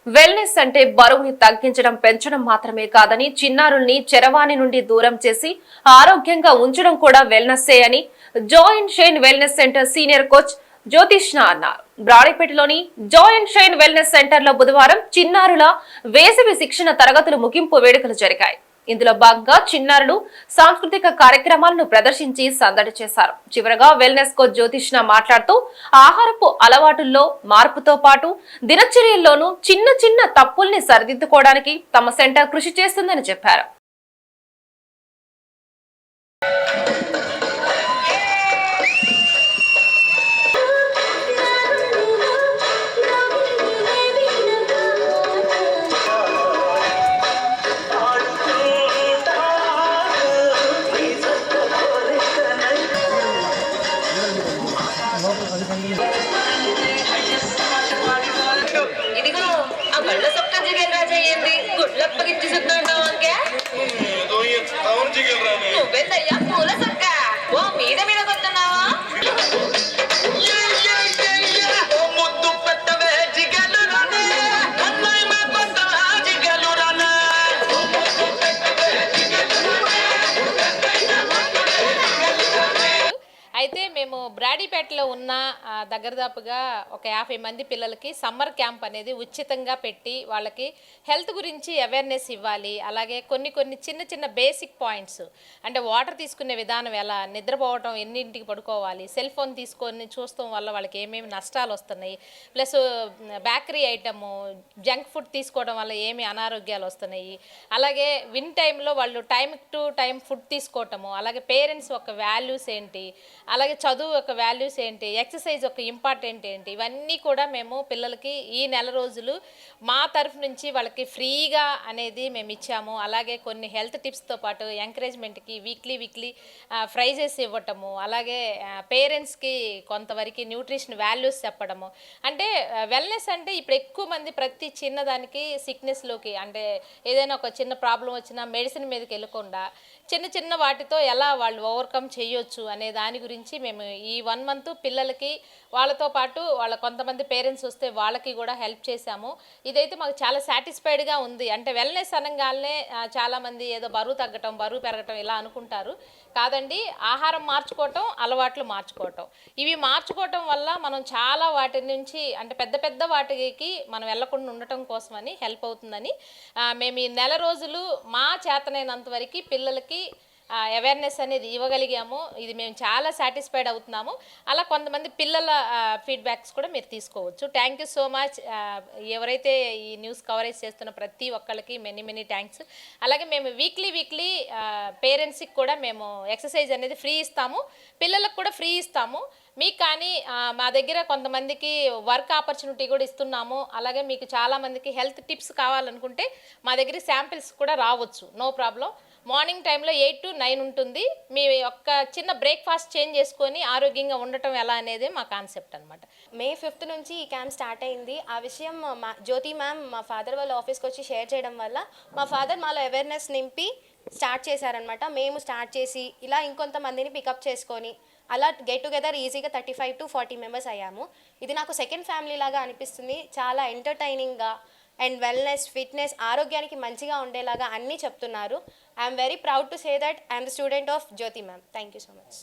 Wellness అంటే బరువుని తగ్గించడం పెంచడం మాత్రమే కాదని చిన్నారుల్ని చరవాణి నుండి దూరం చేసి ఆరోగ్యంగా ఉంచడం కూడా వెల్నెస్సే అని joy and shine wellness centre senior coach Jyothishna అన్నారు. బ్రాడీపేటలోని joy and shine wellness centre లో బుధవారం చిన్నారుల వేసవి శిక్షణ తరగతులు ముగింపు వేడుకలు జరిగాయి. ఇందులో భాగంగా చిన్నారులు సాంస్కృతిక కార్యక్రమాలను ప్రదర్శించి సందడి చేశారు. చివరగా వెల్నెస్ కోచ్ జ్యోతిష్ణ మాట్లాడుతూ ఆహారపు అలవాటుల్లో మార్పుతో పాటు దినచర్యల్లోనూ చిన్న చిన్న తప్పుల్ని సరిదిద్దుకోవడానికి తమ సెంటర్ కృషి చేస్తుందని చెప్పారు. ఇదిగో ఆ బళ్ళ సొక్క జిగేల్ రాజా ఏంది గుడ్లప్పగిచ్చేస్తున్నావు అంకే నువ్వేందయ్యా పూల సొక్క ఓ మీద మీద కొడుతున్నావా అయితే మేము బ్రాడీపేటలో ఉన్న దగ్గరదాపుగా ఒక 50 మంది పిల్లలకి సమ్మర్ క్యాంప్ అనేది ఉచితంగా పెట్టి వాళ్ళకి హెల్త్ గురించి అవేర్నెస్ ఇవ్వాలి. అలాగే కొన్ని చిన్న చిన్న బేసిక్ పాయింట్స్ అంటే వాటర్ తీసుకునే విధానం ఎలా, నిద్రపోవటం ఎన్నింటికి పడుకోవాలి, సెల్ ఫోన్ తీసుకొని చూడటం వల్ల వాళ్ళకి ఏమేమి నష్టాలు వస్తున్నాయి, plus bakery item junk food తీసుకోవడం వల్ల ఏమి అనారోగ్యాలు వస్తున్నాయి, అలాగే విన్ టైంలో వాళ్ళు టైం టు టైం ఫుడ్ తీసుకోవటము, అలాగే పేరెంట్స్ ఒక వాల్యూస్ ఏంటి, అలాగే చదువు యొక్క వాల్యూస్ ఏంటి, ఎక్సర్సైజ్ యొక్క ఇంపార్టెంట్ ఏంటి, ఇవన్నీ కూడా మేము పిల్లలకి ఈ నెల రోజులు మా తరఫు నుంచి వాళ్ళకి ఫ్రీగా అనేది మేము ఇచ్చాము. అలాగే కొన్ని హెల్త్ టిప్స్తో పాటు ఎంకరేజ్మెంట్కి వీక్లీ ప్రైజెస్ ఇవ్వటము, అలాగే పేరెంట్స్కి కొంతవరకు న్యూట్రిషన్ వాల్యూస్ చెప్పడము. అంటే వెల్నెస్ అంటే ఇప్పుడు ఎక్కువ మంది ప్రతి చిన్నదానికి సిక్నెస్లోకి అంటే ఏదైనా ఒక చిన్న ప్రాబ్లం వచ్చినా మెడిసిన్ మీదకి వెళ్ళకుండా చిన్న వాటితో ఎలా వాళ్ళు ఓవర్కమ్ చేయొచ్చు అనే దాని గురించి మేము ఈ 1 మంత్ పిల్లలకి వాళ్ళతో పాటు వాళ్ళ కొంతమంది పేరెంట్స్ వస్తే వాళ్ళకి కూడా హెల్ప్ చేశాము. ఇదైతే మాకు చాలా సాటిస్ఫైడ్గా ఉంది. అంటే వెల్నెస్ అనగానే చాలామంది ఏదో బరువు తగ్గటం బరువు పెరగటం ఇలా అనుకుంటారు. కాదండి, ఆహారం మార్చుకోవటం, అలవాట్లు మార్చుకోవటం, ఇవి మార్చుకోవటం వల్ల మనం చాలా వాటి నుంచి అంటే పెద్ద వాటికి మనం వెళ్లకుండా ఉండటం కోసమని హెల్ప్ అవుతుందని మేము ఈ నెల రోజులు మా చేతనైనంత వరకు పిల్లలకి అవేర్నెస్ అనేది ఇవ్వగలిగాము. ఇది మేము చాలా సాటిస్ఫైడ్ అవుతున్నాము. అలా కొంతమంది పిల్లల ఫీడ్బ్యాక్స్ కూడా మీరు తీసుకోవచ్చు. Thank you so much. ఎవరైతే ఈ న్యూస్ కవరేజ్ చేస్తున్న ప్రతి ఒక్కళ్ళకి మెనీ థ్యాంక్స్. అలాగే మేము వీక్లీ పేరెంట్స్కి కూడా మేము ఎక్సర్సైజ్ అనేది ఫ్రీ ఇస్తాము, పిల్లలకు కూడా ఫ్రీ ఇస్తాము. మీకు కానీ మా దగ్గర కొంతమందికి వర్క్ ఆపర్చునిటీ కూడా ఇస్తున్నాము. అలాగే మీకు చాలామందికి హెల్త్ టిప్స్ కావాలనుకుంటే మా దగ్గర శాంపిల్స్ కూడా రావచ్చు, నో ప్రాబ్లం. మార్నింగ్ టైంలో 8 to 9 ఉంటుంది. మీ యొక్క చిన్న బ్రేక్ఫాస్ట్ చేంజ్ చేసుకొని ఆరోగ్యంగా ఉండటం ఎలా అనేది మా కాన్సెప్ట్ అనమాట. May 5th నుంచి ఈ క్యాంప్ స్టార్ట్ అయింది. ఆ విషయం జ్యోతి మ్యామ్ మా ఫాదర్ వాళ్ళ ఆఫీస్కి వచ్చి షేర్ చేయడం వల్ల మా ఫాదర్ మాలో అవేర్నెస్ నింపి స్టార్ట్ చేశారనమాట. మేము స్టార్ట్ చేసి ఇలా ఇంకొంతమందిని పికప్ చేసుకొని అలా గెట్ టుగెదర్ ఈజీగా 35 to 40 మెంబర్స్ అయ్యాము. ఇది నాకు సెకండ్ ఫ్యామిలీ లాగా అనిపిస్తుంది. చాలా ఎంటర్టైనింగ్గా అండ్ వెల్నెస్, ఫిట్నెస్, ఆరోగ్యానికి మంచిగా ఉండేలాగా అన్నీ చెప్తున్నారు. I'm very proud to say that I'm the student of Jyoti ma'am. Thank you so much.